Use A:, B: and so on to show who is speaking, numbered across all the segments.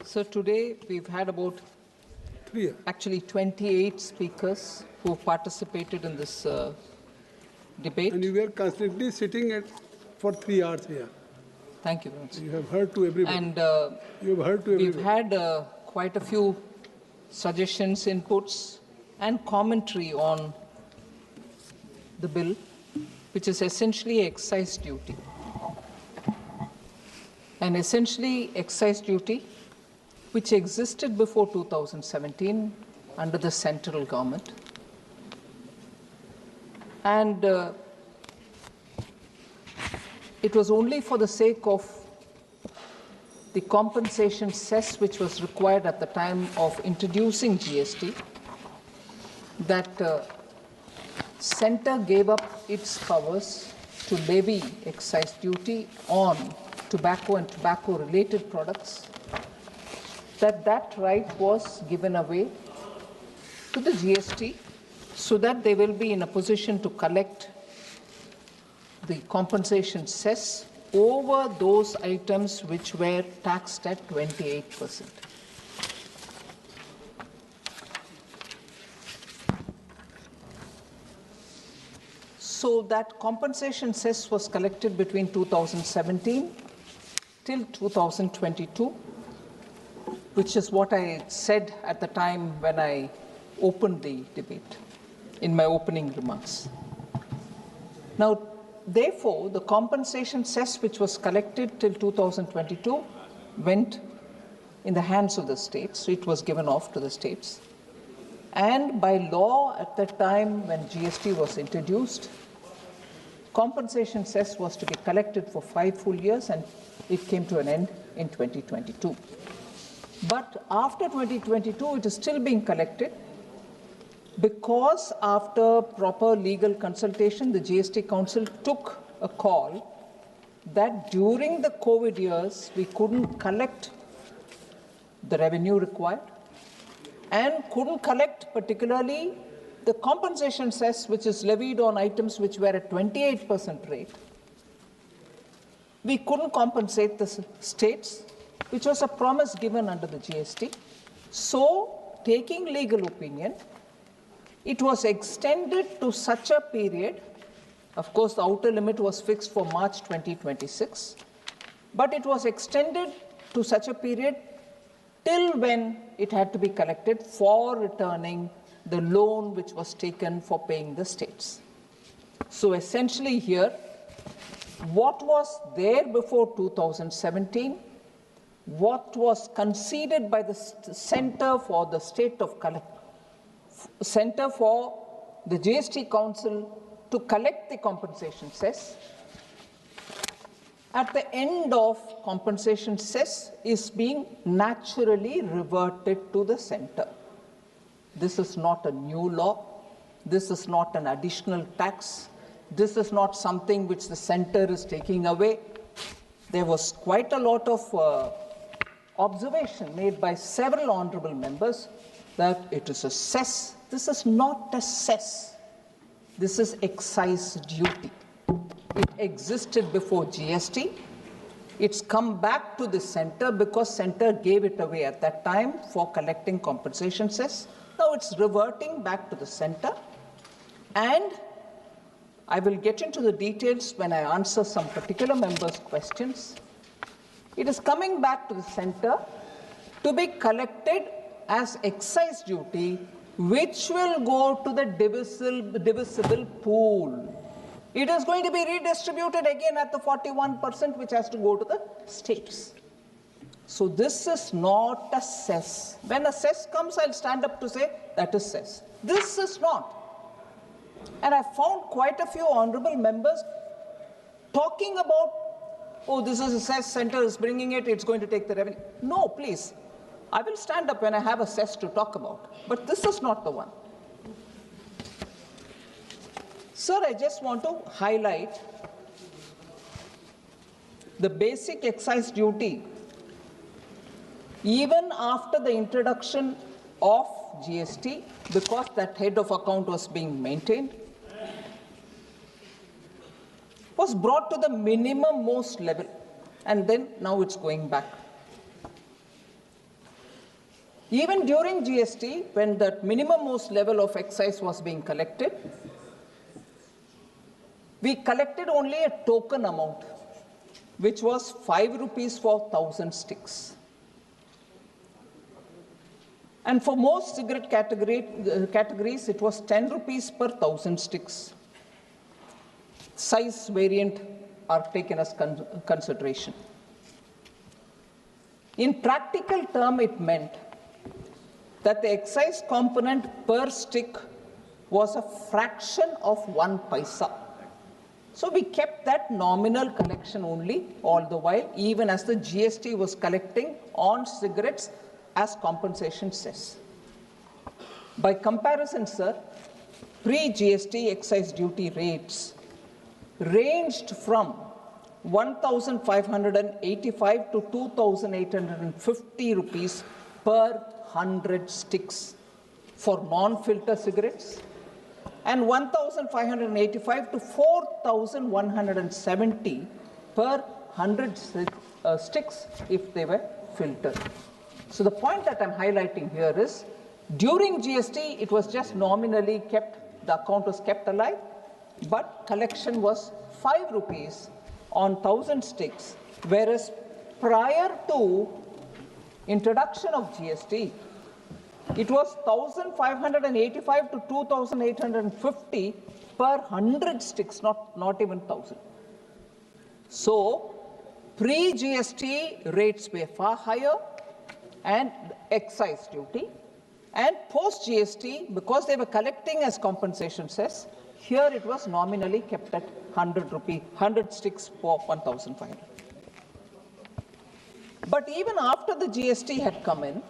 A: So today we've had about actually 28 speakers who participated in this debate.
B: And you were constantly sitting for 3 hours here.
A: Thank you very much.
B: You have heard to everybody.
A: And
B: you have heard to everybody.
A: we've had quite a few suggestions, inputs, and commentary on the bill, which is essentially excise duty. And essentially excise duty, which existed before 2017 under the central government. And it was only for the sake of the compensation cess which was required at the time of introducing GST that Centre gave up its powers to levy excise duty on tobacco and tobacco-related products, that right was given away to the GST so that they will be in a position to collect the compensation cess over those items which were taxed at 28%. So that compensation cess was collected between 2017 till 2022, which is what I said at the time when I opened the debate in my opening remarks. Now, therefore, the compensation cess which was collected till 2022 went in the hands of the states. So it was given off to the states. And by law at that time when GST was introduced, compensation cess was to be collected for 5 full years, and it came to an end in 2022. But after 2022, it is still being collected because after proper legal consultation, the GST Council took a call that during the COVID years, we couldn't collect the revenue required and couldn't collect particularly the compensation cess which is levied on items which were at 28% rate. We couldn't compensate the states, which was a promise given under the GST. So, taking legal opinion, it was extended to such a period. Of course, the outer limit was fixed for March 2026, but it was extended to such a period till when it had to be collected for returning the loan which was taken for paying the states. So essentially here, what was there before 2017, what was conceded by the Centre for the Centre for the GST Council to collect the compensation cess, at the end of compensation cess is being naturally reverted to the Centre. This is not a new law. This is not an additional tax. This is not something which the Centre is taking away. There was quite a lot of observation made by several honourable members that it is a cess. This is not a cess. This is excise duty. It existed before GST. It's come back to the Centre because Centre gave it away at that time for collecting compensation cess. Now it's reverting back to the Centre, and I will get into the details when I answer some particular members' questions. It is coming back to the Centre to be collected as excise duty, which will go to the divisible pool. It is going to be redistributed again at the 41%, which has to go to the states. So this is not a cess. When a cess comes, I'll stand up to say that is cess. This is not. And I found quite a few honourable members talking about, oh, this is a cess, Centre is bringing it, it's going to take the revenue. No, please. I will stand up when I have a cess to talk about. But this is not the one. Sir, I just want to highlight the basic excise duty. Even after the introduction of GST, because that head of account was being maintained, was brought to the minimum most level, and then now it's going back. Even during GST, when that minimum most level of excise was being collected, we collected only a token amount, which was 5 rupees for 1,000 sticks. And for most cigarette categories, it was 10 rupees per 1,000 sticks. Size variant are taken as consideration. In practical term, it meant that the excise component per stick was a fraction of 1 paisa. So we kept that nominal collection only all the while, even as the GST was collecting on cigarettes as compensation cess. By comparison, sir, pre-GST excise duty rates ranged from 1,585 to 2,850 rupees per 100 sticks for non-filter cigarettes and 1,585 to 4,170 per 100 sticks if they were filtered. So the point that I'm highlighting here is, during GST, it was just nominally kept, the account was kept alive, but collection was 5 rupees on 1,000 sticks, whereas prior to introduction of GST, it was 1,585 to 2,850 per 100 sticks, not even 1,000. So pre-GST rates were far higher and excise duty, and post-GST, because they were collecting as compensation cess, here it was nominally kept at 100 sticks for 1,500. But even after the GST had come in,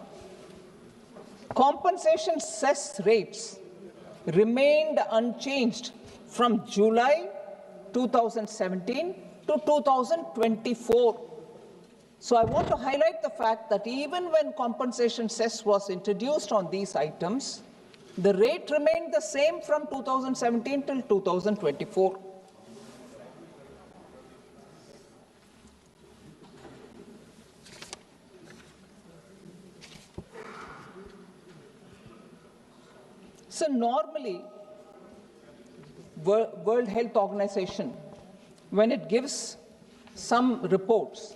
A: compensation cess rates remained unchanged from July 2017 to 2024. So I want to highlight the fact that even when compensation cess was introduced on these items, the rate remained the same from 2017 till 2024. So normally, World Health Organization, when it gives some reports,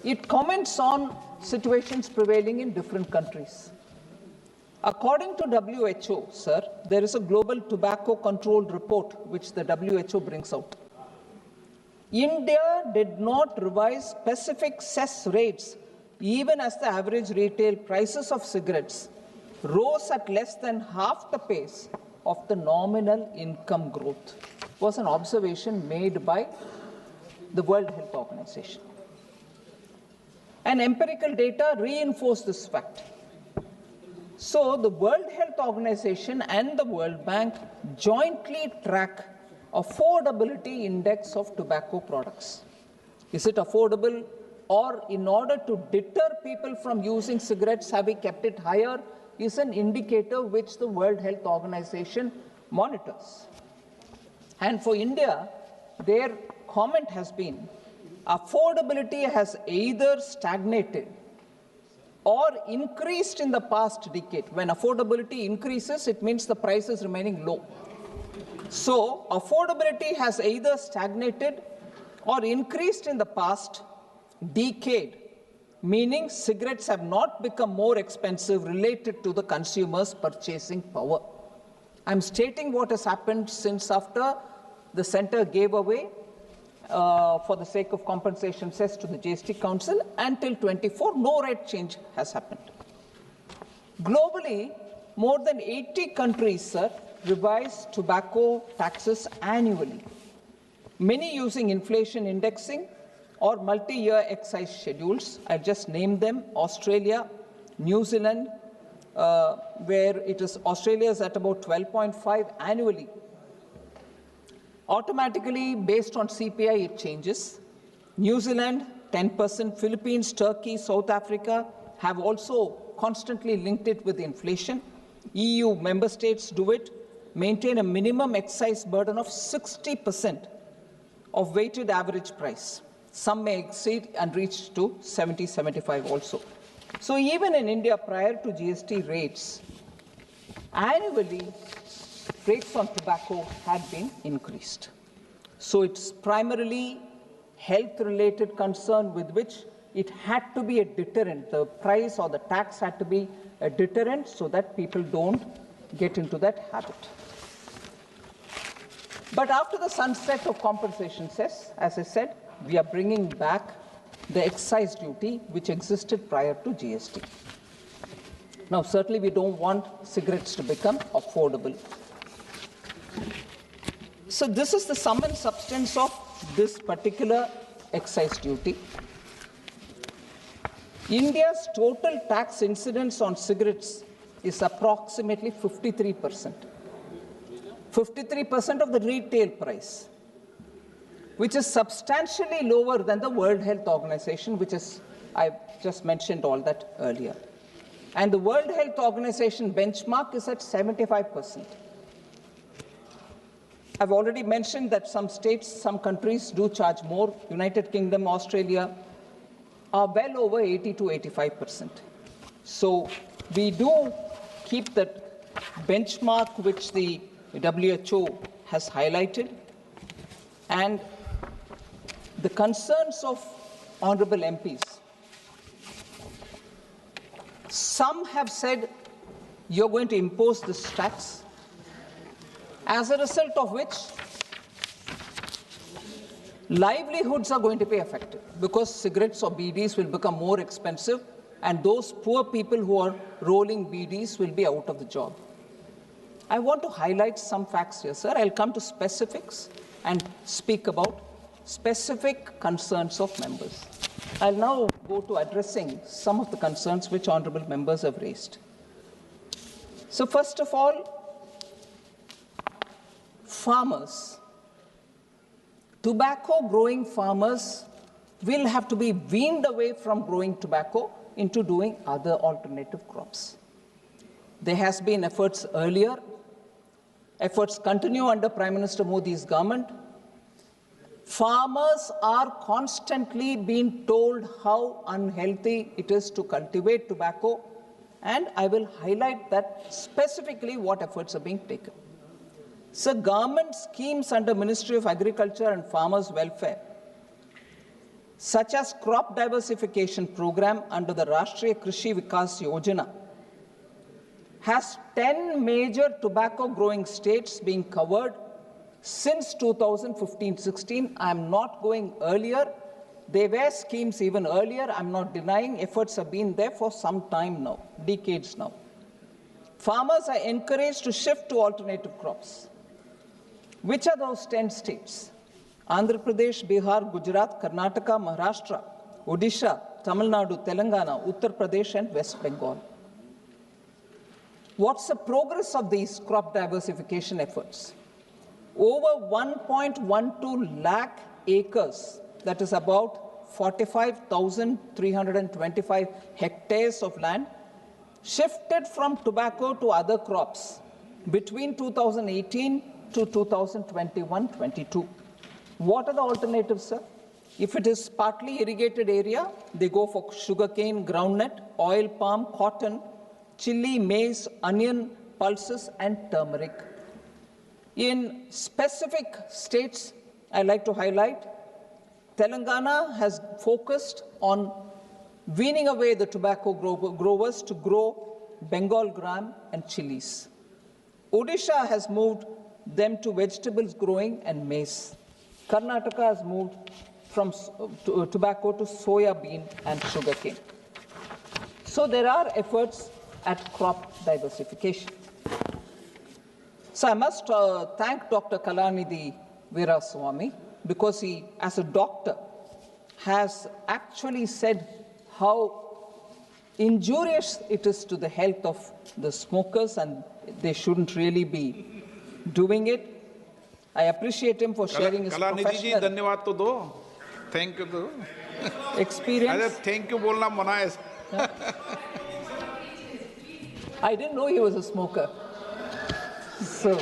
A: it comments on situations prevailing in different countries. According to WHO, sir, there is a global tobacco control report which the WHO brings out. India did not revise specific cess rates even as the average retail prices of cigarettes rose at less than half the pace of the nominal income growth, was an observation made by the World Health Organization. And empirical data reinforce this fact. So the World Health Organization and the World Bank jointly track affordability index of tobacco products. Is it affordable, or in order to deter people from using cigarettes, have we kept it higher, is an indicator which the World Health Organization monitors. And for India, their comment has been, affordability has either stagnated or increased in the past decade. When affordability increases, it means the price is remaining low. So affordability has either stagnated or increased in the past decade, meaning cigarettes have not become more expensive related to the consumer's purchasing power. I'm stating what has happened since after the center gave away for the sake of compensation cess to the GST Council, until 24, no rate change has happened. Globally, more than 80 countries, sir, revise tobacco taxes annually, many using inflation indexing or multi-year excise schedules. I just named them: Australia, New Zealand, where Australia is at about 12.5 annually. Automatically, based on CPI, it changes. New Zealand, 10%, Philippines, Turkey, South Africa have also constantly linked it with inflation. EU member states do it, maintain a minimum excise burden of 60% of weighted average price. Some may exceed and reach to 70, 75 also. So even in India, prior to GST rates, annually, rates on tobacco had been increased. So it's primarily health-related concern with which it had to be a deterrent. The price or the tax had to be a deterrent so that people don't get into that habit. But after the sunset of compensation cess, as I said, we are bringing back the excise duty which existed prior to GST. Now, certainly we don't want cigarettes to become affordable. So this is the sum and substance of this particular excise duty. India's total tax incidence on cigarettes is approximately 53%. 53% of the retail price, which is substantially lower than the World Health Organization, which is, I just mentioned all that earlier. And the World Health Organization benchmark is at 75%. I've already mentioned that some states, some countries do charge more. United Kingdom, Australia are well over 80 to 85%. So we do keep that benchmark which the WHO has highlighted. And the concerns of honorable MPs. Some have said you're going to impose this tax, as a result of which livelihoods are going to be affected because cigarettes or Bidis will become more expensive and those poor people who are rolling Bidis will be out of the job. I want to highlight some facts here, sir. I'll come to specifics and speak about specific concerns of members. I'll now go to addressing some of the concerns which honorable members have raised. So first of all, farmers. Tobacco growing farmers will have to be weaned away from growing tobacco into doing other alternative crops. There has been efforts earlier. Efforts continue under Prime Minister Modi's government. Farmers are constantly being told how unhealthy it is to cultivate tobacco, and I will highlight that specifically what efforts are being taken. So government schemes under Ministry of Agriculture and Farmers' Welfare, such as crop diversification program under the Rashtriya Krishi Vikas Yojana, has 10 major tobacco growing states being covered since 2015-16. I'm not going earlier. There were schemes even earlier. I'm not denying efforts have been there for some time now, decades now. Farmers are encouraged to shift to alternative crops. Which are those 10 states? Andhra Pradesh, Bihar, Gujarat, Karnataka, Maharashtra, Odisha, Tamil Nadu, Telangana, Uttar Pradesh, and West Bengal. What's the progress of these crop diversification efforts? Over 1.12 lakh acres, that is about 45,325 hectares of land, shifted from tobacco to other crops between 2018 to 2021-22. What are the alternatives, sir? If it is partly irrigated area, they go for sugarcane, groundnut, oil palm, cotton, chili, maize, onion, pulses, and turmeric. In specific states, I like to highlight, Telangana has focused on weaning away the tobacco growers to grow Bengal gram and chilies. Odisha has moved them to vegetables growing and maize. Karnataka has moved from tobacco to soya bean and sugarcane. So there are efforts at crop diversification. So I must thank Dr. Kalanidhi Veeraswamy because he, as a doctor, has actually said how injurious it is to the health of the smokers and they shouldn't really be doing it. I appreciate him for sharing his professional
C: धन्यवाद तो दो, thank you तो.
A: experience.
C: अरे thank you बोलना मना है.
A: I didn't know he was a smoker. So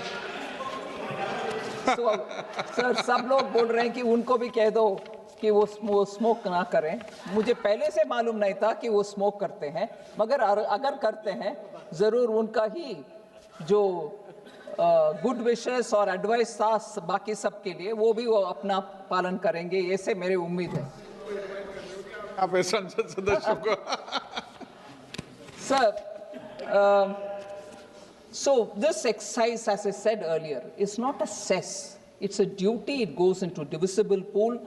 A: sir, सब लोग बोल रहे हैं कि उनको भी कह दो कि वो स्मोक ना करें। मुझे पहले से मालूम नहीं था कि वो स्मोक करते हैं, मगर अगर करते हैं ज़रूर उनका ही जो गुड विशेस और एडवाइस था बाकी सबके लिए, वो भी वो अपना पालन करेंगे, ऐसे मेरी उम्मीद है।
C: आप संसद सदस्यों को
A: Sir, so this excise, as I said earlier, is not a cess. It's a duty. It goes into divisible pool.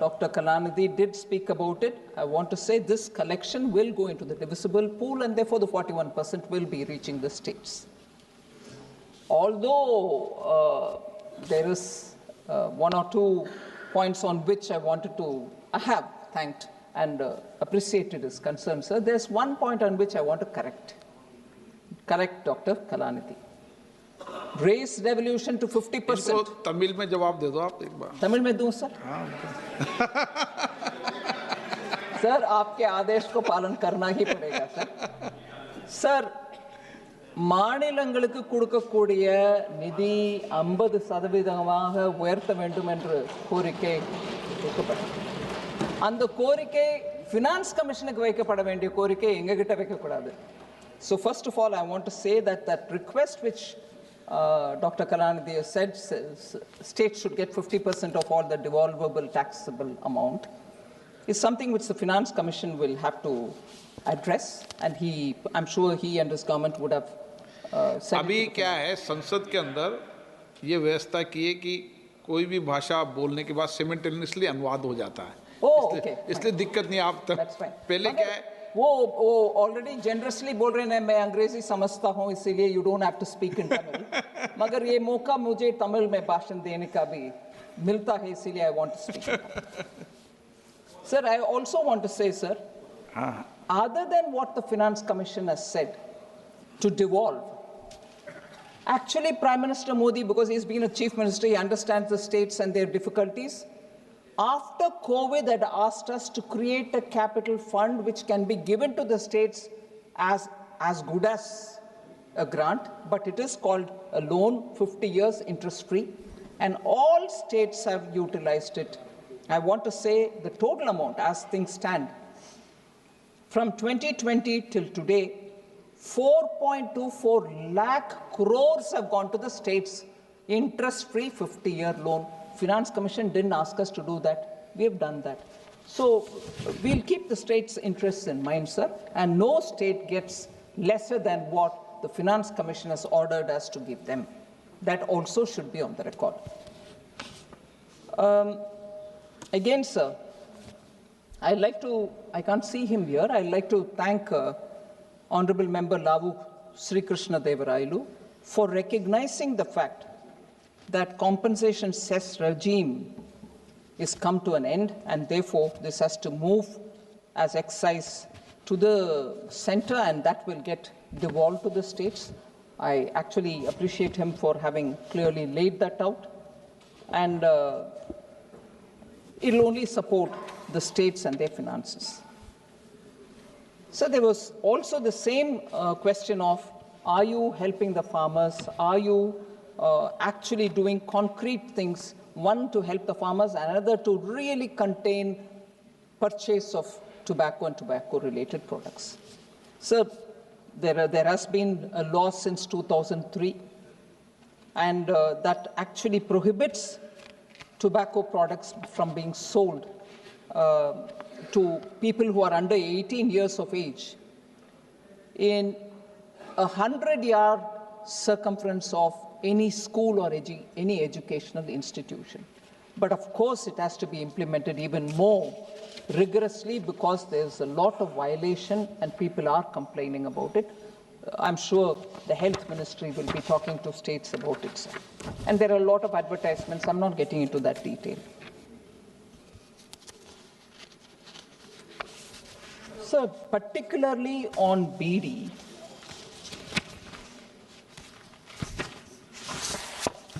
A: Dr. Kalanidhi did speak about it. I want to say this collection will go into the divisible pool, and therefore the 41% will be reaching the states. Although there is one or two points on which I have thanked and appreciated his concern, sir. There's one point on which I want to correct Dr. Kalanidhi. Raise devolution to 50%.
C: इसको तमिल में जवाब दे दो आप एक बार।
A: तमिल में दूं sir? Sir आपके आदेश को पालन करना ही पड़ेगा सर। सर மாநிலங்களுக்கு கொடுக்கக்கூடிய நிதி 50% உயர்த்த வேண்டும் என்று கோரிக்கை வைக்கப்பட்டது. அந்த கோரிக்கை ஃபினான்ஸ் கமிஷனுக்கு வைக்கப்பட வேண்டிய கோரிக்கை எங்க கிட்ட வைக்க கூடாது. So first of all I want to say that request which Dr. Kalanidhi said states should get 50% of all the devolvable taxable amount is something which the Finance Commission will have to address, and I'm sure he and his government would have said.
C: अभी क्या है, संसद के अंदर ये व्यवस्था की है कि कोई भी भाषा बोलने के बाद सिमिल्टेनियसली अनुवाद हो जाता है। इसलिए दिक्कत नहीं। आप पहले क्या है,
A: वो ऑलरेडी जेनरसली बोल रहे हैं, मैं अंग्रेजी समझता हूँ इसीलिए you don't have to speak in Tamil, मगर ये मौका मुझे तमिल में भाषण देने का भी मिलता है, इसीलिए I want to speak. Sir I also want to say sir, other than what the Finance Commission has said to devolve, actually Prime Minister Modi, because he's been a chief minister, he understands the states and their difficulties. After COVID, had asked us to create a capital fund which can be given to the states as good as a grant, but it is called a loan, 50 years interest-free, and all states have utilized it. I want to say the total amount as things stand, from 2020 till today, 4.24 lakh crores have gone to the states, interest-free 50-year loan. Finance Commission didn't ask us to do that. We have done that. So we'll keep the state's interests in mind, sir, and no state gets lesser than what the Finance Commission has ordered us to give them. That also should be on the record. Again, sir, I can't see him here. I'd like to thank Honorable Member Lavu Sri Krishna Devarailu for recognizing the fact that compensation cess regime is come to an end, and therefore this has to move as excise to the center, and that will get devolved to the states. I actually appreciate him for having clearly laid that out, and it'll only support the states and their finances. So there was also the same question of, are you helping the farmers? Are you actually doing concrete things, one to help the farmers, another to really contain purchase of tobacco and tobacco-related products? So there has been a law since 2003, and that actually prohibits tobacco products from being sold to people who are under 18 years of age in 100-yard circumference of any school or any educational institution. But of course, it has to be implemented even more rigorously, because there's a lot of violation and people are complaining about it. I'm sure the health ministry will be talking to states about it, sir. And there are a lot of advertisements. I'm not getting into that detail. Sir, particularly on Bidi,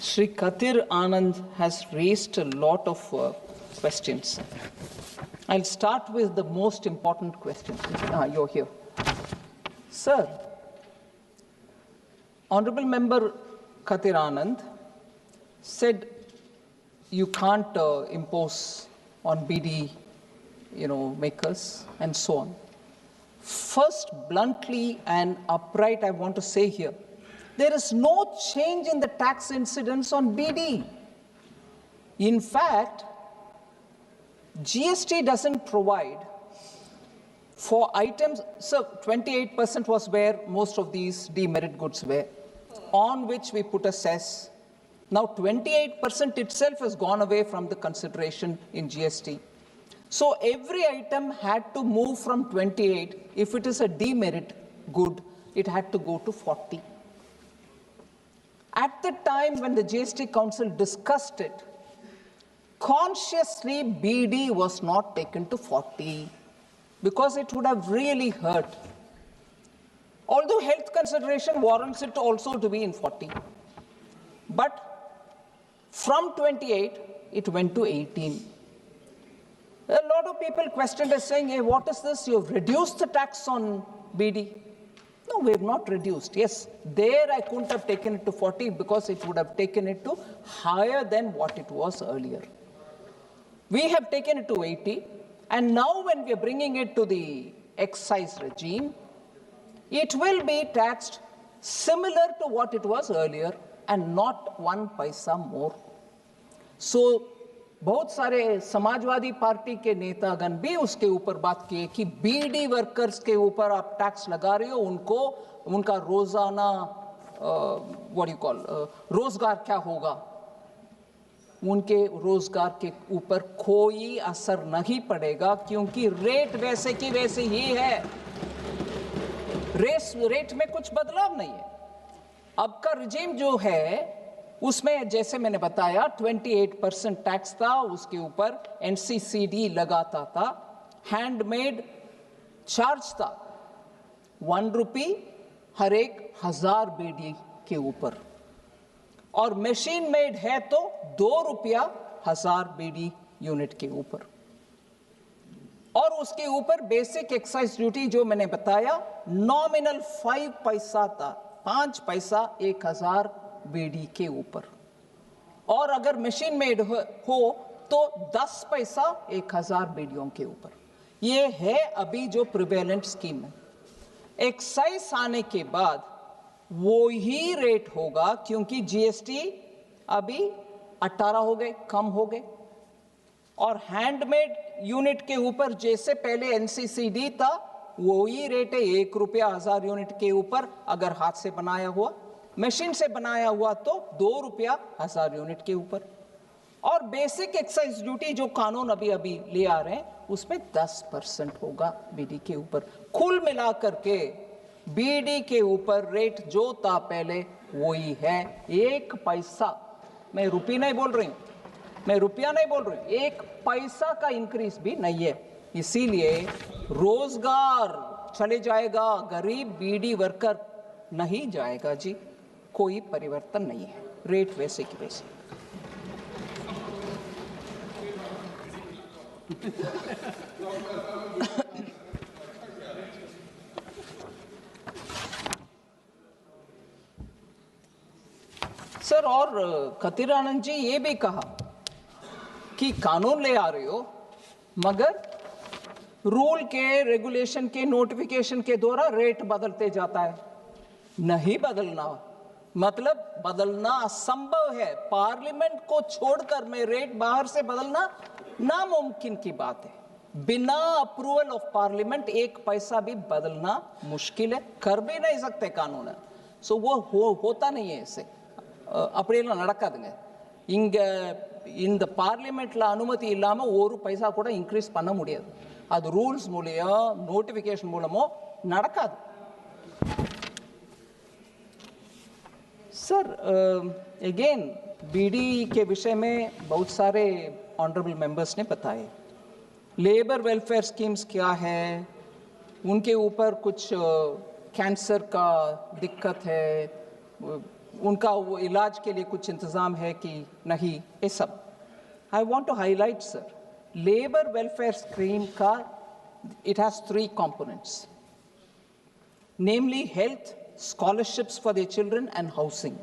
A: Sri Katir Anand has raised a lot of questions. I'll start with the most important question. You're here. Sir, Honorable Member Katir Anand said you can't impose on Bidi, makers and so on. First, bluntly and upright, I want to say here, there is no change in the tax incidence on Bidi. In fact, GST doesn't provide for items, so 28% was where most of these demerit goods were, on which we put a cess. Now 28% itself has gone away from the consideration in GST. So every item had to move from 28. If it is a demerit good, it had to go to 40. At the time when the GST Council discussed it, consciously Bidi was not taken to 40 because it would have really hurt. Although health consideration warrants it also to be in 40. But from 28, it went to 18. A lot of people questioned us saying, hey, what is this? You've reduced the tax on Bidi. No, we have not reduced. Yes, there I couldn't have taken it to 40 because it would have taken it to higher than what it was earlier. We have taken it to 80, and now when we are bringing it to the excise regime, it will be taxed similar to what it was earlier and not 1 paisa more. So, बहुत सारे Samajwadi party के नेतागण भी उसके ऊपर बात किए कि बीडी वर्कर्स के ऊपर आप टैक्स लगा रहे हो, उनको उनका रोजाना रोजगार क्या होगा, उनके रोजगार के ऊपर कोई असर नहीं पड़ेगा क्योंकि रेट वैसे की वैसे ही है, रेट में कुछ बदलाव नहीं है। अब का रिजीम जो है उसमें जैसे मैंने बताया 28% टैक्स था, उसके ऊपर एनसीसीडी लगाता था, हैंडमेड चार्ज था 1 रुपी हर एक 1000 बीडी के ऊपर, और मशीन मेड है तो 2 रुपया 1000 बीडी यूनिट के ऊपर, और उसके ऊपर बेसिक एक्साइज ड्यूटी जो मैंने बताया नॉमिनल 5 पैसा था, 5 पैसा 1000 बीडी के ऊपर, और अगर मशीन मेड हो तो 10 पैसा 1000 बीडियों के ऊपर। ये है अभी जो प्रिवेलेंट स्कीम है। एक्साइज आने के बाद वो ही रेट होगा क्योंकि जीएसटी अभी 18 हो गए, कम हो गए, और हैंडमेड यूनिट के ऊपर जैसे पहले एनसीसीडी था वो ही रेट है 1 रुपया 1000 यूनिट के ऊपर, अगर हाथ से बनाया हुआ, मशीन से बनाया हुआ तो 2 रुपया 1000 यूनिट के ऊपर, और बेसिक एक्साइज ड्यूटी जो कानून अभी ले आ रहे हैं उसमें 10% होगा बीडी के ऊपर। कुल मिलाकर के बीडी के ऊपर रेट जो था पहले वही है, 1 पैसा, मैं रुपया नहीं बोल रही हूं, 1 पैसा का इंक्रीज भी नहीं है। इसीलिए रोजगार चले जाएगा, गरीब बीडी वर्कर नहीं जाएगा जी, कोई परिवर्तन नहीं है, रेट वैसे की वैसे। सर, और खतीरानंद जी ये भी कहा कि कानून ले आ रहे हो मगर रूल के, रेगुलेशन के, नोटिफिकेशन के द्वारा रेट बदलते जाता है। नहीं बदलना, मतलब बदलना असंभव है, पार्लियामेंट को छोड़कर में रेट बाहर से बदलना नामुमकिन की बात है। बिना अप्रूवल ऑफ पार्लियामेंट 1 पैसा भी बदलना मुश्किल है, कर भी नहीं सकते कानून है। सो वो होता नहीं है ऐसे, அப்படியெல்லாம் நடக்காதுங்க। இங்க இந்த பார்லிமெண்ட்ல அனுமதி இல்லாம 1 பைசா கூட இன்க்ரீஸ் பண்ண முடியாது, அது ரூல்ஸ் மூலம், நோட்டிஃபிகேஷன் மூலமோ நடக்காது। सर, अगेन बीडी के विषय में बहुत सारे ऑनरेबल मेंबर्स ने बताए, लेबर वेलफेयर स्कीम्स क्या है, उनके ऊपर कुछ कैंसर का दिक्कत है, उनका वो इलाज के लिए कुछ इंतज़ाम है कि नहीं, ये सब। I want to highlight sir, labour welfare scheme का it has 3 components, namely health, scholarships for their children and housing.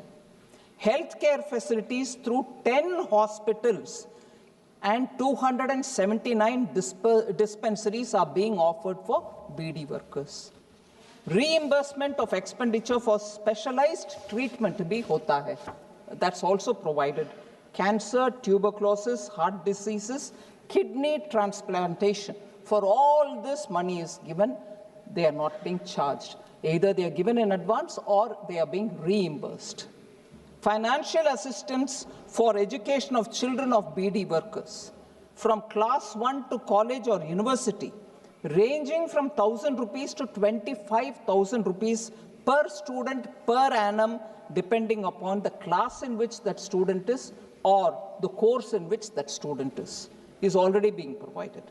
A: Healthcare facilities through 10 hospitals and 279 dispensaries are being offered for Bidi workers. Reimbursement of expenditure for specialized treatment bhi hota hai. That's also provided. Cancer, tuberculosis, heart diseases, kidney transplantation. For all this money is given, they are not being charged. Either they are given in advance or they are being reimbursed. Financial assistance for education of children of Bidi workers from class 1 to college or university, ranging from 1,000 rupees to 25,000 rupees per student per annum, depending upon the class in which that student is or the course in which that student is already being provided.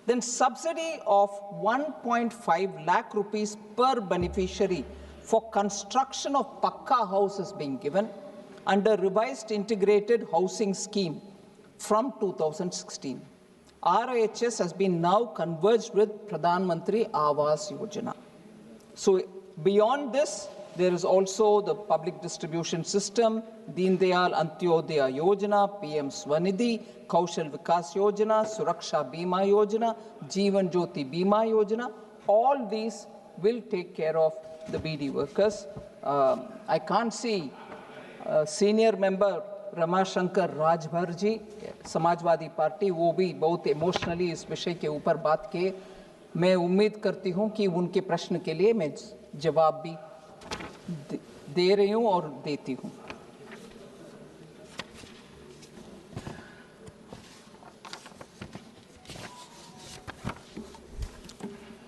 A: Then subsidy of 1.5 lakh rupees per beneficiary for construction of Pakka house is being given under revised integrated housing scheme from 2016. RHS has been now converged with Pradhan Mantri Awas Yojana. So beyond this, there is also the public distribution system, Deen Dayal Antyodaya Yojana, PM Swanidhi, Kaushal Vikas Yojana, Suraksha Bima Yojana, Jeevan Jyoti Bima Yojana. All these will take care of the Bidi workers. I can't see senior member Rama Shankar Rajbhar ji Samajwadi party वो भी बहुत emotionally इस विषय के ऊपर बात किए। मैं उम्मीद करती हूं कि उनके प्रश्न के लिए मैं जवाब भी दे रही हूं और देती हूं।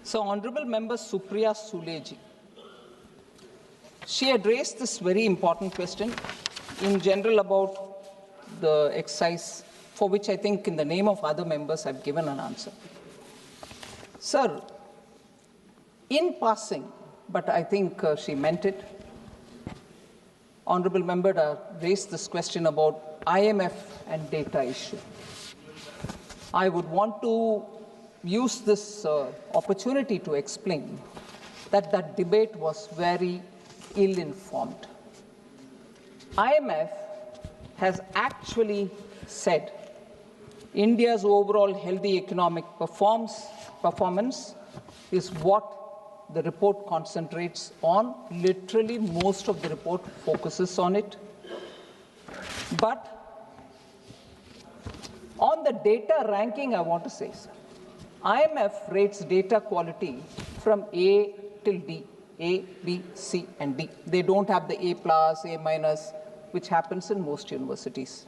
A: So Honorable Member Supriya Sule ji, she had raised this very important question in general about the excise, for which I think in the name of other members I've given an answer. Sir, in passing, but I think she meant it, Honorable Member raised this question about IMF and data issue. I would want to use this opportunity to explain that that debate was very ill-informed. IMF has actually said India's overall healthy economic performance is what the report concentrates on. Literally, most of the report focuses on it. But on the data ranking, I want to say, sir, IMF rates data quality from A till D. A, B, C, and D. They don't have the A+, A-, which happens in most universities.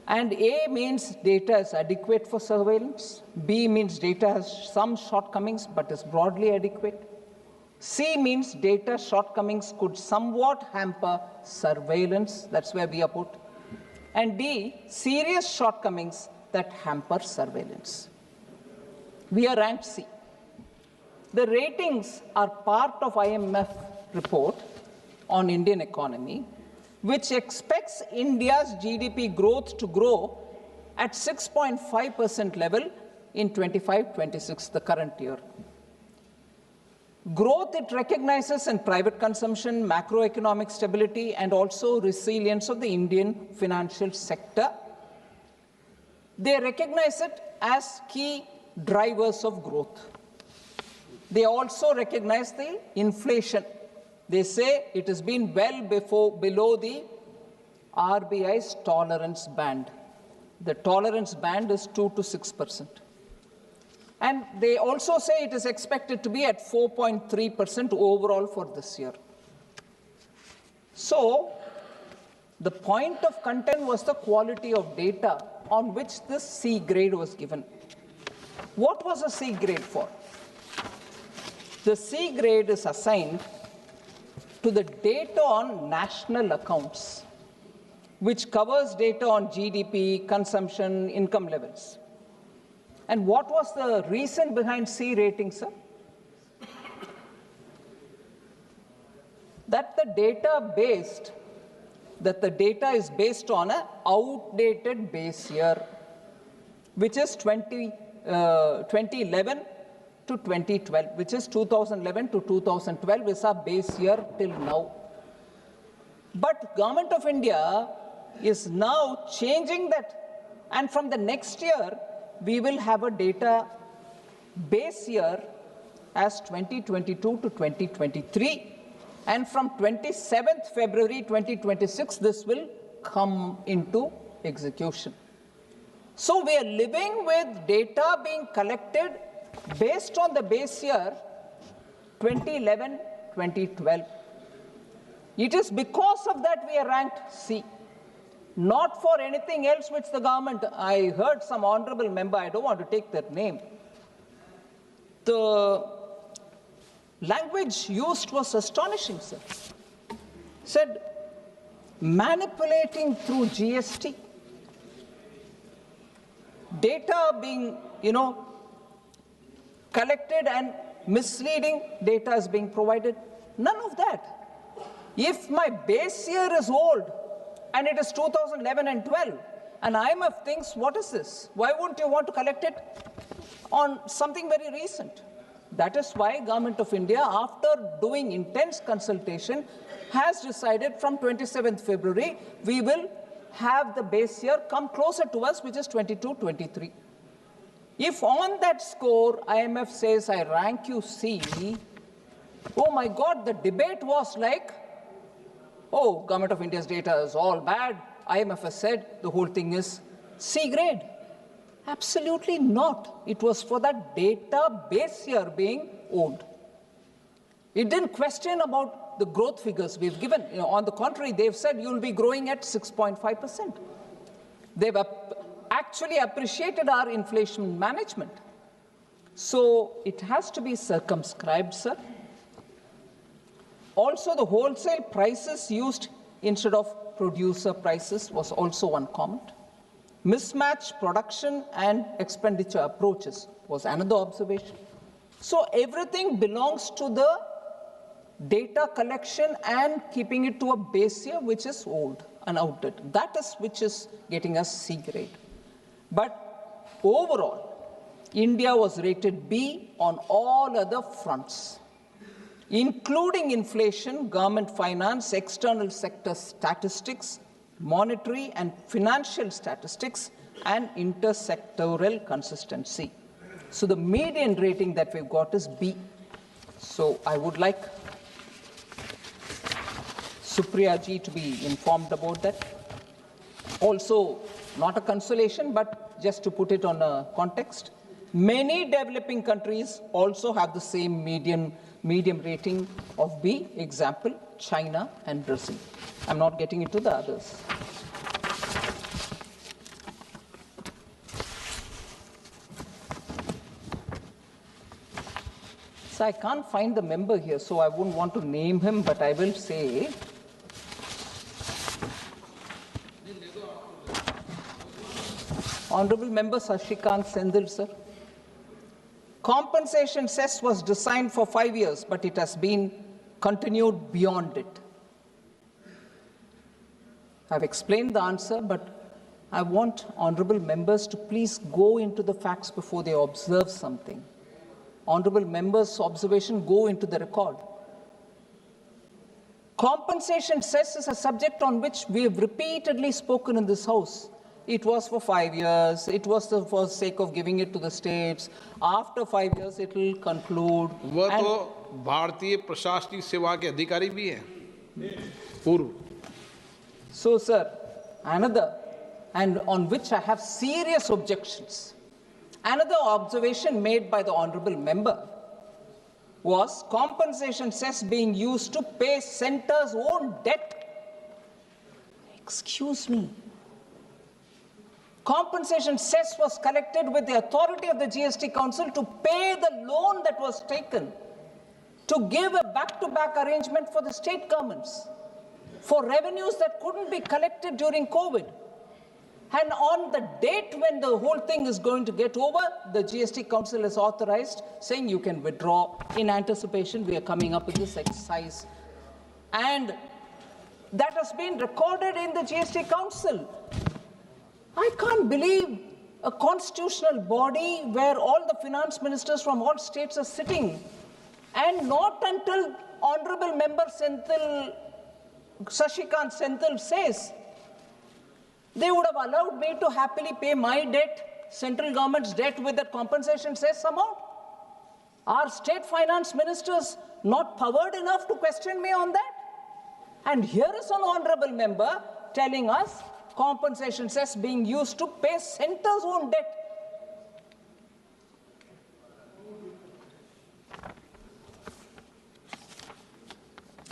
A: And A means data is adequate for surveillance. B means data has some shortcomings but is broadly adequate. C means data shortcomings could somewhat hamper surveillance. That's where we are put. And D, serious shortcomings that hamper surveillance. We are ranked C. The ratings are part of IMF report on Indian economy, which expects India's GDP growth to grow at 6.5% level in 25-26, the current year. Growth it recognizes in private consumption, macroeconomic stability, and also resilience of the Indian financial sector. They recognize it as key drivers of growth. They also recognize the inflation. They say it has been well below the RBI's tolerance band. The tolerance band is 2 to 6%. And they also say it is expected to be at 4.3% overall for this year. So, the point of content was the quality of data on which this C grade was given. What was a C grade for? The C grade is assigned to the data on national accounts, which covers data on GDP, consumption, income levels. And what was the reason behind C rating, sir? That the data is based on an outdated base year, which is 2011 to 2012, which is 2011 to 2012 is our base year till now. But Government of India is now changing that And from the next year, we will have a data base year as 2022 to 2023. And from 27th February 2026, this will come into execution. So we are living with data being collected based on the base year 2011-2012. It is because of that we are ranked C, not for anything else which the government, I heard some honorable member, I don't want to take their name, the language used was astonishing, sir. Said, manipulating through GST, data being, collected and misleading data is being provided. None of that. If my base year is old and it is 2011 and 12, and IMF thinks, what is this? Why wouldn't you want to collect it on something very recent? That is why Government of India, after doing intense consultation, has decided from 27th February, we will have the base year come closer to us, which is 22-23. If on that score, IMF says, I rank you C, oh my God, the debate was like, oh, Government of India's data is all bad. IMF has said the whole thing is C grade. Absolutely not. It was for that data base year being owned. It didn't question about the growth figures we've given. On the contrary, they've said you'll be growing at 6.5%. They've actually appreciated our inflation management. So it has to be circumscribed, sir. Also, the wholesale prices used instead of producer prices was also one comment. Mismatched production and expenditure approaches was another observation. So everything belongs to the data collection and keeping it to a base year which is old and outdated. That is which is getting us C grade. But overall, India was rated B on all other fronts, including inflation, government finance, external sector statistics, monetary and financial statistics, and intersectoral consistency. So the median rating that we've got is B. So I would like Supriya ji to be informed about that. Also, not a consolation, but just to put it on a context, many developing countries also have the same medium rating of B, example, China and Brazil. I'm not getting into the others. So I can't find the member here, so I wouldn't want to name him, but I will say, Honorable Member Sashikant Sendil, sir. Compensation cess was designed for 5 years, but it has been continued beyond it. I've explained the answer, but I want honorable members to please go into the facts before they observe something. Honorable members' observation go into the record. Compensation cess is a subject on which we have repeatedly spoken in this House. It was for 5 years. It was for the sake of giving it to the states. After 5 years, it will conclude.
C: वो तो भारतीय प्रशासनिक सेवा के अधिकारी भी हैं पूर्व.
A: So, sir, another, and on which I have serious objections. Another observation made by the honorable member was compensation cess being used to pay centre's own debt. Excuse me. Compensation cess was collected with the authority of the GST Council to pay the loan that was taken, to give a back-to-back arrangement for the state governments, for revenues that couldn't be collected during COVID. And on the date when the whole thing is going to get over, the GST Council is authorized, saying you can withdraw. In anticipation, we are coming up with this exercise. And that has been recorded in the GST Council. I can't believe a constitutional body where all the finance ministers from all states are sitting, and not until Honorable Member Sashikant Senthil says They would have allowed me to happily pay my debt, central government's debt, with that compensation cess amount. Are state finance ministers not powered enough to question me on that? And here is an honorable member telling us compensation cess being used to pay centre's own debt.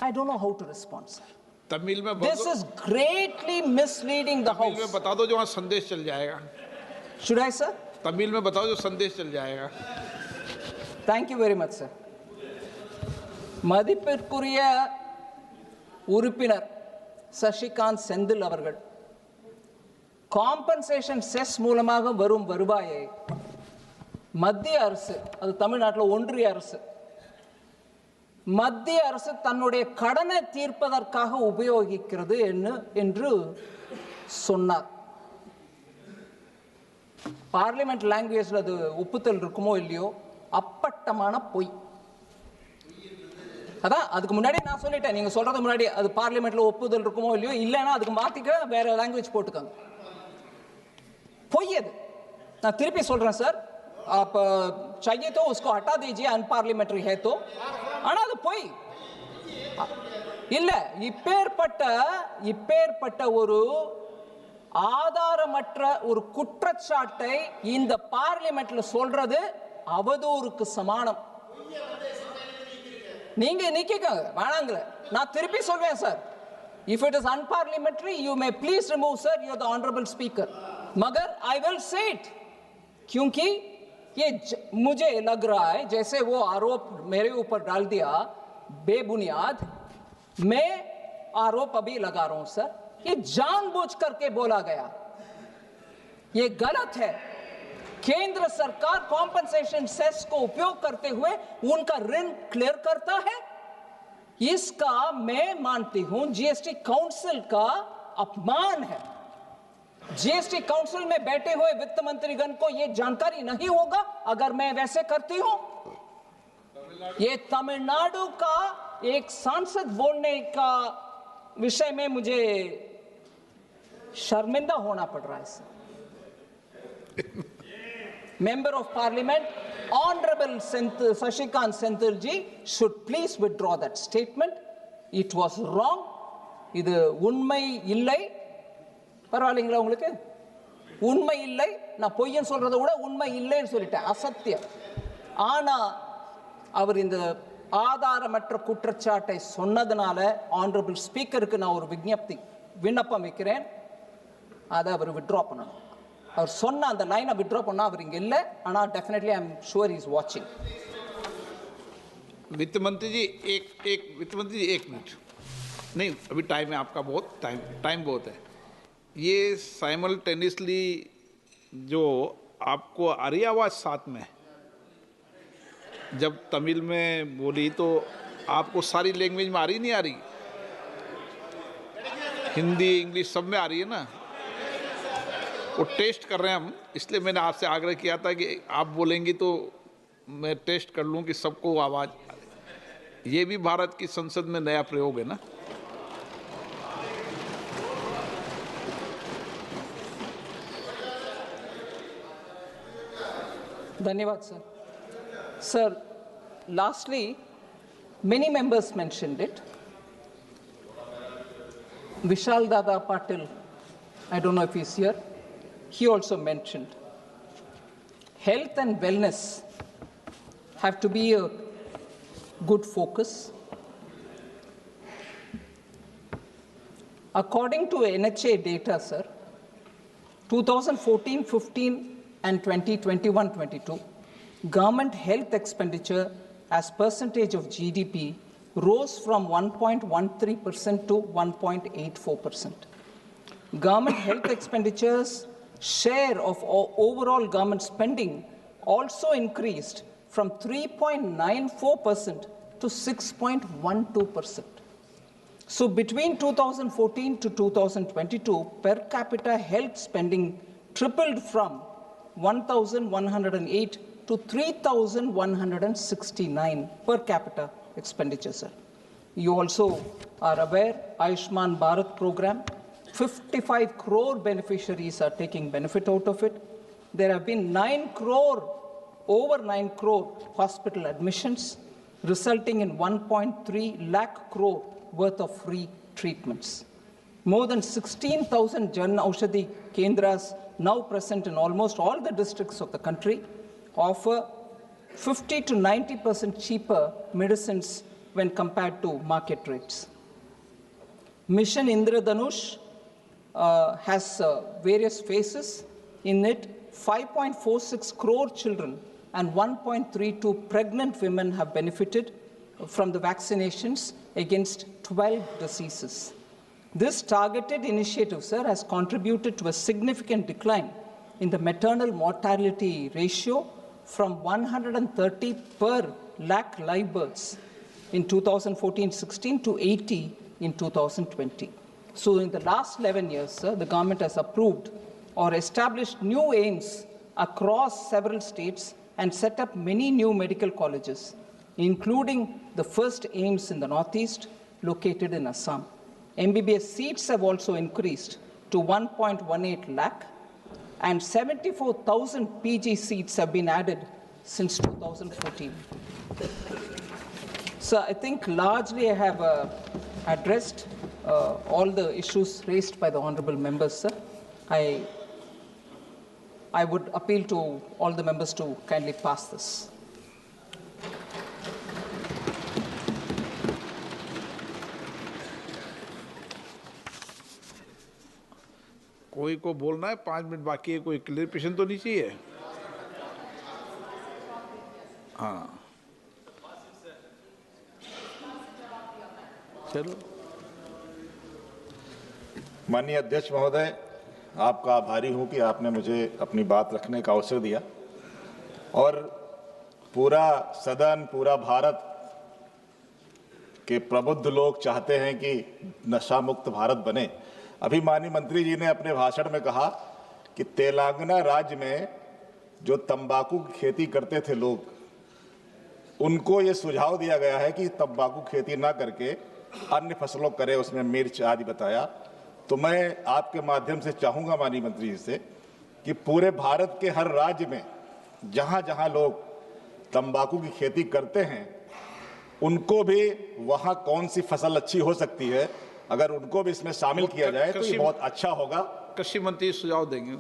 A: I don't know how to respond, sir.
C: Tamil में
A: This is greatly misleading the
C: Tamil में
A: House.
C: बता दो जो वहाँ संदेश चल जाएगा.
A: Should I, sir?
C: Tamil में बताओ जो संदेश चल जाएगा.
A: Thank you very much, sir. மதிப்பிற்குரிய உறுப்பினர் சசிகாந்த் செந்தில் அவர்கள் காம்பன்சேஷன் செஸ் மூலமாக வரும் வருவாயை மத்திய அரசு, அது தமிழ்நாட்டில் ஒன்றிய அரசு, மத்திய அரசு தன்னுடைய கடனை தீர்ப்பதற்காக உபயோகிக்கிறது என்று சொன்னார். பார்லிமெண்ட் லாங்குவேஜில் அது ஒப்புதல் இருக்குமோ இல்லையோ, அப்பட்டமான பொய். அதான் அதுக்கு முன்னாடி நான் சொல்லிட்டேன், நீங்க சொல்றது முன்னாடி அது பார்லிமெண்ட்ல ஒப்புதல் இருக்குமோ இல்லையோ, இல்லைன்னா அதுக்கு மாத்திக்க வேற லாங்குவேஜ் போட்டுக்கோங்க. பொய் அது. நான் திருப்பி சொல்றேன் சார், आप चाहिए तो उसको हटा दीजिए, अनपार्लियामेंट्री है तो. ஆனா அது பொய் இல்ல. இப்பேற்பட்ட ஒரு ஆதாரமற்ற ஒரு குற்றச்சாட்டை இந்த பார்லிமெண்ட்ல சொல்றது அவதூறுக்கு சமானம். நீங்க நிக்கங்க வேணாங்கள, நான் திருப்பி சொல்வேன் sir. If it is unparliamentary, you may please remove, sir. You are the honorable speaker. मगर I will say it, क्योंकि ये मुझे लग रहा है जैसे वो आरोप मेरे ऊपर डाल दिया बेबुनियाद. मैं आरोप अभी लगा रहा हूं सर, ये जानबूझ करके बोला गया, ये गलत है. केंद्र सरकार कॉम्पनसेशन सेस को उपयोग करते हुए उनका ऋण क्लियर करता है. इसका मैं मानती हूं जीएसटी काउंसिल का अपमान है. जीएसटी काउंसिल में बैठे हुए वित्त मंत्रीगण को यह जानकारी नहीं होगा अगर मैं वैसे करती हूं. ये तमिलनाडु का एक सांसद बोलने का विषय में मुझे शर्मिंदा होना पड़ रहा है sir. Member of Parliament, Honorable Sashikant Senthil ji should please withdraw that statement. It was wrong. இது உண்மை இல்லை. பரவாயில்லைங்களா உங்களுக்கு? உண்மை இல்லை. நான் பொய்யன் சொல்றதை விட உண்மை இல்லைன்னு சொல்லிட்டேன், அசத்தியம். ஆனா அவர் இந்த ஆதாரமற்ற குற்றச்சாட்டை சொன்னதுனால ஆனரபிள் ஸ்பீக்கருக்கு நான் ஒரு விண்ணப்பம் வைக்கிறேன், அதை அவர் வித்ட்ரா பண்ணணும். அவர் சொன்ன அந்த லைனை வித்ட்ரா பண்ணா அவர் இங்க இல்ல, ஆனா definitely I am sure he is watching.
C: वित्त मंत्री जी एक मिनट. नहीं, अभी टाइम है आपका, बहुत टाइम बहुत है. ये साइमल्टेनियसली जो आपको आ रही आवाज़ साथ में, जब तमिल में बोली तो आपको सारी लैंग्वेज में आ रही नहीं आ रही? हिंदी इंग्लिश सब में आ रही है ना? वो टेस्ट कर रहे हैं हम, इसलिए मैंने आपसे आग्रह किया था कि आप बोलेंगी तो मैं टेस्ट कर लूँ कि सबको आवाज़. ये भी भारत की संसद में नया प्रयोग है ना.
A: धन्यवाद sir. Sir, lastly, many members mentioned it. Vishal Dada Patil, I don't know if he's here, he also mentioned health and wellness have to be a good focus. According to NHA data, sir, 2014-15 and 2021-22, government health expenditure as percentage of GDP rose from 1.13% to 1.84%. Government health expenditures share of overall government spending also increased from 3.94% to 6.12%. So between 2014 to 2022, per capita health spending tripled from 1,108 to 3,169 per capita expenditure, sir. You also are aware, Ayushman Bharat program, 55 crore beneficiaries are taking benefit out of it. There have been over 9 crore hospital admissions, resulting in 1.3 lakh crore worth of free treatments. More than 16,000 Jan Aushadhi Kendras, now present in almost all the districts of the country, offer 50 to 90% cheaper medicines when compared to market rates. Mission Indradhanush has various phases. In it, 5.46 crore children and 1.32 pregnant women have benefited from the vaccinations against 12 diseases. This targeted initiative, sir, has contributed to a significant decline in the maternal mortality ratio from 130 per lakh live births in 2014-16 to 80 in 2020. So in the last 11 years, sir, the government has approved or established new aims across several states and set up many new medical colleges, including the first aims in the Northeast, located in Assam. MBBS seats have also increased to 1.18 lakh, and 74,000 PG seats have been added since 2014. So I think largely I have addressed all the issues raised by the honourable members, sir. I would appeal to all the members to kindly pass this.
C: कोई को बोलना है, 5 minute बाकी है, कोई clarification तो नहीं चाहिए? हाँ, चलो।
D: माननीय अध्यक्ष महोदय, आपका आभारी हूं कि आपने मुझे अपनी बात रखने का अवसर दिया और पूरा सदन, पूरा भारत के प्रबुद्ध लोग चाहते हैं कि नशा मुक्त भारत बने। अभी माननीय मंत्री जी ने अपने भाषण में कहा कि तेलंगाना राज्य में जो तंबाकू की खेती करते थे लोग, उनको ये सुझाव दिया गया है कि तंबाकू खेती ना करके अन्य फसलों करें, उसमें मिर्च आदि बताया। तो मैं आपके माध्यम से चाहूँगा माननीय मंत्री जी से कि पूरे भारत के हर राज्य में जहाँ जहाँ लोग तंबाकू की खेती करते हैं, उनको भी वहाँ कौन सी फसल अच्छी हो सकती है, अगर उनको भी इसमें शामिल किया जाए तो ये बहुत अच्छा होगा।
C: कृषि मंत्री सुझाव देंगे।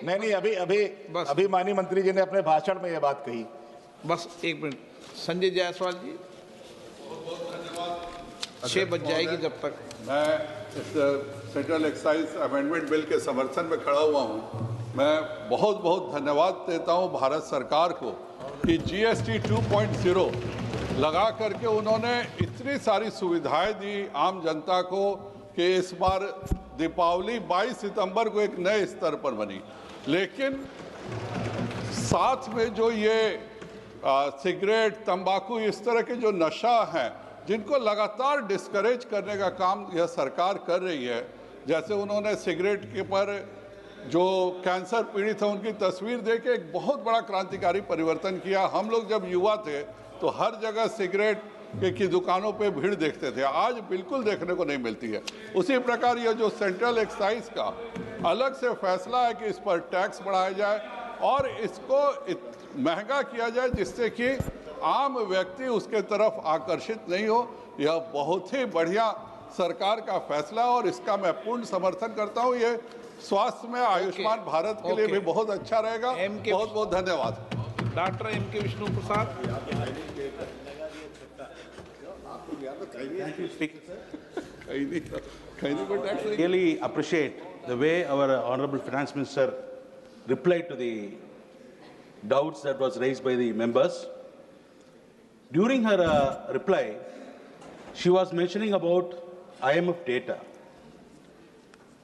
D: नहीं, अभी माननीय मंत्री जी ने अपने भाषण में ये बात कही।
C: बस एक मिनट, संजय जायसवाल जी। 6 बज जाएगी जब तक।
E: मैं इस सेंट्रल एक्साइज अमेंडमेंट बिल के समर्थन में खड़ा हुआ हूं। मैं बहुत बहुत धन्यवाद देता हूं भारत सरकार को कि जीएसटी 2.0 लगा करके उन्होंने इतनी सारी सुविधाएं दी आम जनता को कि इस बार दीपावली 22 सितंबर को एक नए स्तर पर बनी। लेकिन साथ में जो ये सिगरेट, तंबाकू, इस तरह के जो नशा हैं, जिनको लगातार डिस्करेज करने का काम यह सरकार कर रही है। जैसे उन्होंने सिगरेट के पर जो कैंसर पीड़ित है उनकी तस्वीर देके एक बहुत बड़ा क्रांतिकारी परिवर्तन किया। हम लोग जब युवा थे तो हर जगह सिगरेट की दुकानों पे भीड़ देखते थे, आज बिल्कुल देखने को नहीं मिलती है। उसी प्रकार यह जो सेंट्रल एक्साइज का अलग से फैसला है कि इस पर टैक्स बढ़ाया जाए और इसको महंगा किया जाए जिससे कि आम व्यक्ति उसके तरफ आकर्षित नहीं हो, यह बहुत ही बढ़िया सरकार का फैसला है और इसका मैं पूर्ण समर्थन करता हूँ। ये स्वास्थ्य में आयुष्मान भारत के लिए भी बहुत अच्छा रहेगा। बहुत बहुत धन्यवाद।
C: Doctor M.K. Vishnu Prasad.
F: Really appreciate the way our Honorable Finance Minister replied to the doubts that was raised by the members. During her reply, she was mentioning about IMF data,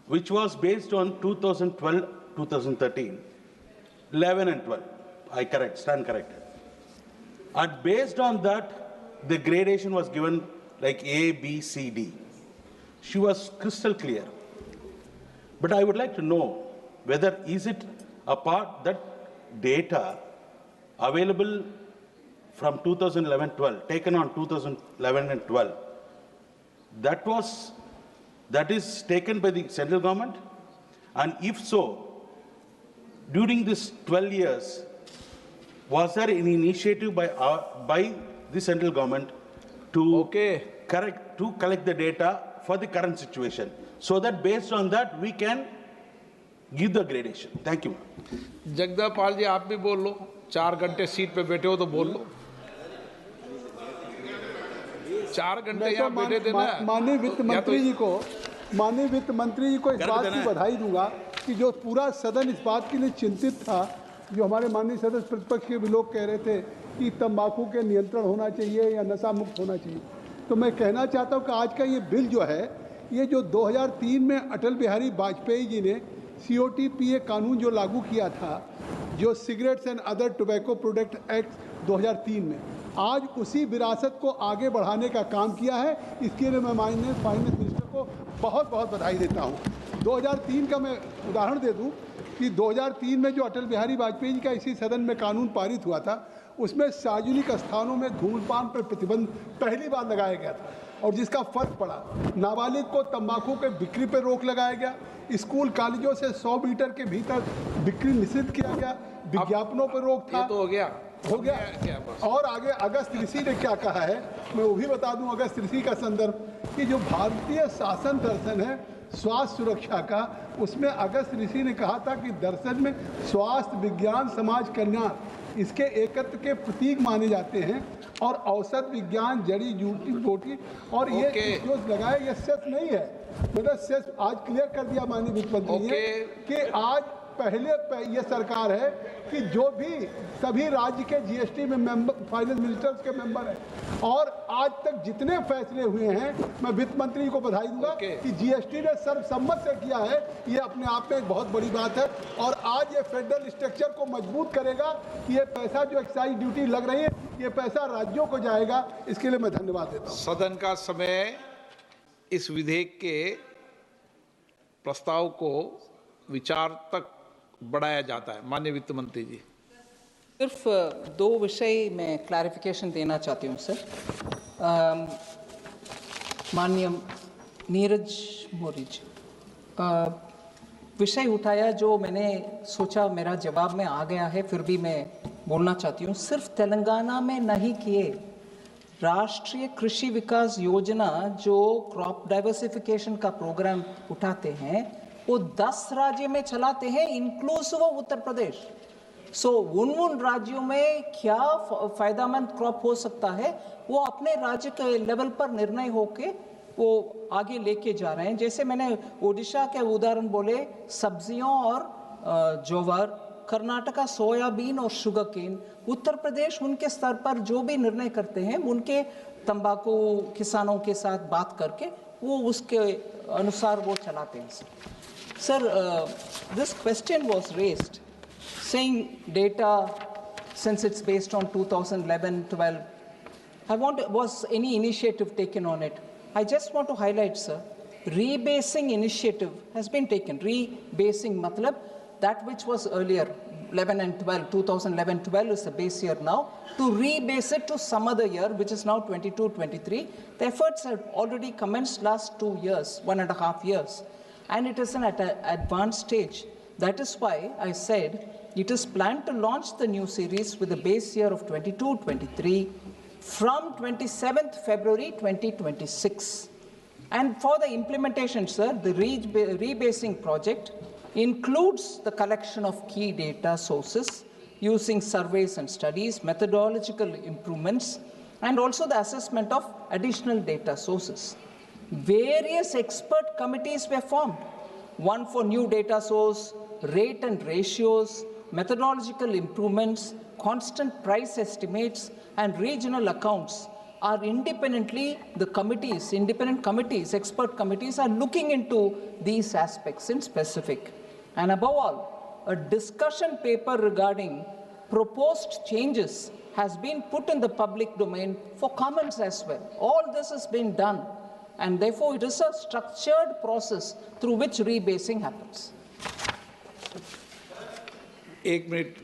F: which was based on 2012, 2013, 11 and 12. I stand corrected. And based on that, the gradation was given like A, B, C, D. She was crystal clear. But I would like to know whether is it a part that data available from 2011-12, taken on 2011 and 12, that is taken by the central government? And if so, during this 12 years, was there any initiative by the central government to collect the data for the current situation, so that based on that we can give the gradation? Thank you.
C: जगदापाल जी आप भी बोल लो, 4 घंटे seat पे बैठे हो तो बोल लो। 4 घंटे यहाँ बैठे थे ना।
B: माननीय वित्त मंत्री जी को इस बात की बधाई दूंगा कि जो पूरा सदन इस बात के लिए चिंतित था, जो हमारे माननीय सदस्य प्रतिपक्ष के भी लोग कह रहे थे कि तंबाकू के नियंत्रण होना चाहिए या नशा मुक्त होना चाहिए, तो मैं कहना चाहता हूं कि आज का ये बिल जो है, ये जो 2003 में अटल बिहारी वाजपेयी जी ने COTPA कानून जो लागू किया था, जो cigarettes and other tobacco product act 2003 में, आज उसी विरासत को आगे बढ़ाने का काम किया है। इसके लिए मैं माननीय फाइनेंस मिनिस्टर को बहुत बहुत बधाई देता हूं। 2003 का मैं उदाहरण दे दूं कि 2003 में जो अटल बिहारी वाजपेयी जी का इसी सदन में कानून पारित हुआ था, उसमें सार्वजनिक स्थानों में धूम्रपान पर प्रतिबंध पहली बार लगाया गया था, और जिसका फर्क पड़ा, नाबालिग को तंबाकू के बिक्री पर रोक लगाया गया, स्कूल कॉलेजों से 100 मीटर के भीतर बिक्री निषिद्ध किया गया, विज्ञापनों पर रोक था।
C: ये तो हो गया।
B: और आगे अगस्त ऋषि ने क्या कहा है, मैं वो भी बता दूं, अगस्त ऋषि का संदर्भ कि जो भारतीय शासन दर्शन है स्वास्थ्य सुरक्षा का, उसमें अगस्त ऋषि ने कहा था कि दर्शन में स्वास्थ्य, विज्ञान, समाज कल्याण इसके एकत्र के प्रतीक माने जाते हैं, और औषध विज्ञान, जड़ी बूटी और ये जो लगाया, ये सेस नहीं है, मतलब सेस आज क्लियर कर दिया माननीय वित्त मंत्री ने कि आज पहले ये सरकार है कि जो भी सभी राज्य के GST में मेंबर, फाइनेंस मिनिस्टर्स के मेंबर हैं, और आज तक जितने फैसले हुए हैं, मैं वित्त मंत्री को बधाई दूंगा कि GST ने सर्वसम्मत से किया है। ये अपने आप में एक बहुत बड़ी बात है, और आज ये फेडरल स्ट्रक्चर को मजबूत करेगा कि ये पैसा जो एक्साइज ड्यूटी लग रही है, ये पैसा राज्यों को जाएगा। इसके लिए मैं धन्यवाद देता हूँ।
C: सदन का समय इस विधेयक के प्रस्ताव को विचार तक बढ़ाया जाता है। माननीय वित्त मंत्री जी,
A: सिर्फ 2 विषय में क्लैरिफिकेशन देना चाहती हूँ सर। माननीय नीरज मोदी जी, विषय उठाया जो मैंने सोचा मेरा जवाब में आ गया है, फिर भी मैं बोलना चाहती हूँ। सिर्फ तेलंगाना में नहीं किए, राष्ट्रीय कृषि विकास योजना जो क्रॉप डाइवर्सिफिकेशन का प्रोग्राम उठाते हैं, वो 10 राज्य में चलाते हैं, इंक्लूसिव उत्तर प्रदेश। सो उन राज्यों में क्या फायदेमंद क्रॉप हो सकता है, वो अपने राज्य के लेवल पर निर्णय होके वो आगे लेके जा रहे हैं। जैसे मैंने ओडिशा के उदाहरण बोले, सब्जियों और ज्वार, कर्नाटका सोयाबीन और शुगर केन, उत्तर प्रदेश उनके स्तर पर जो भी निर्णय करते हैं, उनके तंबाकू किसानों के साथ बात करके वो उसके अनुसार वो चलाते हैं। Sir, this question was raised, saying data, since it's based on 2011-12, was any initiative taken on it? I just want to highlight, sir, rebasing initiative has been taken. Rebasing, matlab, that which was earlier, 11 and 12, 2011-12 is the base year now, to rebase it to some other year, which is now 22-23. The efforts have already commenced last 2 years, 1.5 years. And it is at an advanced stage. That is why I said it is planned to launch the new series with a base year of 22-23 from 27th February 2026. And for the implementation, sir, the rebasing project includes the collection of key data sources using surveys and studies, methodological improvements, and also the assessment of additional data sources. Various expert committees were formed, one for new data source, rate and ratios, methodological improvements, constant price estimates, and regional accounts are independently, the committees, independent committees, expert committees are looking into these aspects in specific. And above all, a discussion paper regarding proposed changes has been put in the public domain for comments as well. All this has been done. And therefore, it is a structured process through which rebasing happens.
C: 1 minute